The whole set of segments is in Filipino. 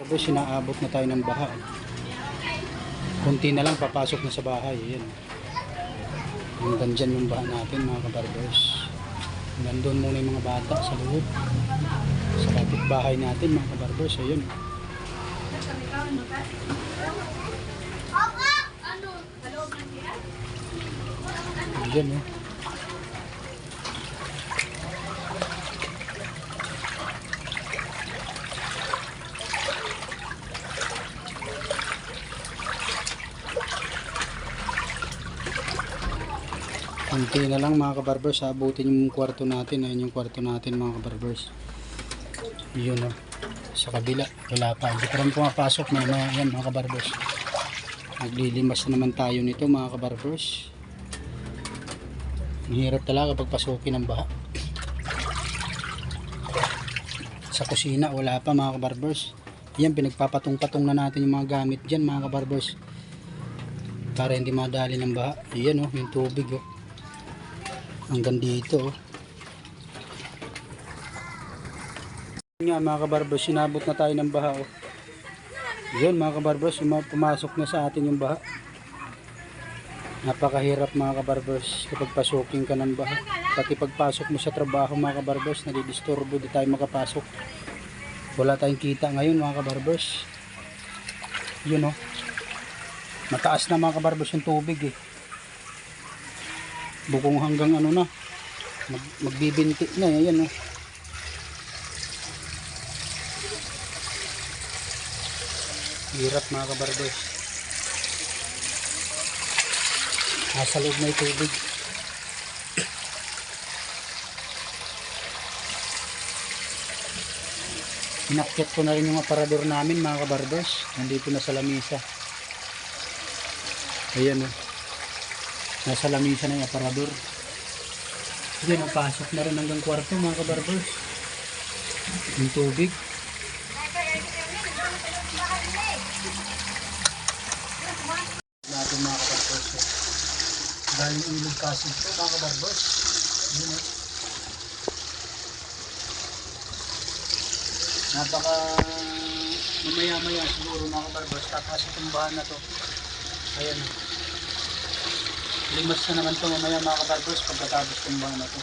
Tapos sinaabot na tayo ng baha. Kunti na lang papasok na sa bahay. Ayan. Hanggang dyan yung baha natin mga kabarbers. Hanggang doon muna yung mga bata sa loob. Sa kapitbahay natin mga kabarbers. Ayan. Ayan oh. Kunti na lang mga kabarbers, abutin yung kwarto natin. Ayun yung kwarto natin mga kabarbers. Yun o, sa kabila wala pa, hindi pa rin pumapasok na yan mga kabarbers. Naglilimas na naman tayo nito mga kabarbers. Ang hirap talaga pag pasukin ng baha. Sa kusina wala pa mga kabarbers. Yan, pinagpapatong-patong na natin yung mga gamit dyan mga kabarbers, para hindi madali ng baha. Yan o, yung tubig o, hanggang dito oh. Nga mga kabarbers, sinabot na tayo ng baha oh. Yun mga kabarbers, pumasok na sa atin yung baha. Napakahirap mga kabarbers kapag pasukin ka ng baha. Pati pagpasok mo sa trabaho mga kabarbers, nadidisturbo, di tayo makapasok. Wala tayong kita ngayon mga kabarbers. Yun oh, mataas na mga kabarbers yung tubig eh. Bukong hanggang ano na, magbibinti na. Ayan oh. Hirap mga kabarbers. Nasa loob na yung tubig. Inakyat ko na rin yung aparador namin mga kabarbers. Nandito na sa lamisa. Ayan oh. Nasa lamisa na yung aparador. Sige, napasok na rin hanggang kwarto mga kabarbers. Yung tubig. Natin mga kabarbers. Dahil yung ilog kasi ito mga kabarbers. Yun eh. Napaka mamaya-maya siguro mga kabarbers. Tapos itong bahan na to. Ayan eh. Limas na naman ito mamaya mga kabarbers pagkatapos itong bahan na ito.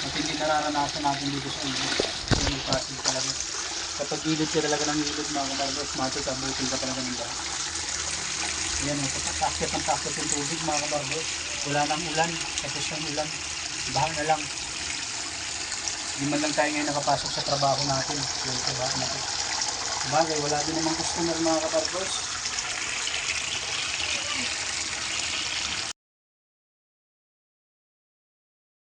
At hindi nararanasan natin dito sa ilog. Ilog kasi talaga. Kapag ilog ka talaga ng ilog mga kabarbers, matutabutin ka talaga ng bahan. Ayan o, takit ang takit yung tubig mga kabarbers. Wala nang ulan, tapos ng ulan, baha na lang. Hindi man lang tayo ngayon nakapasok sa trabaho natin. Yung trabaho natin. Bagay, wala din namang customer mga kabarbers.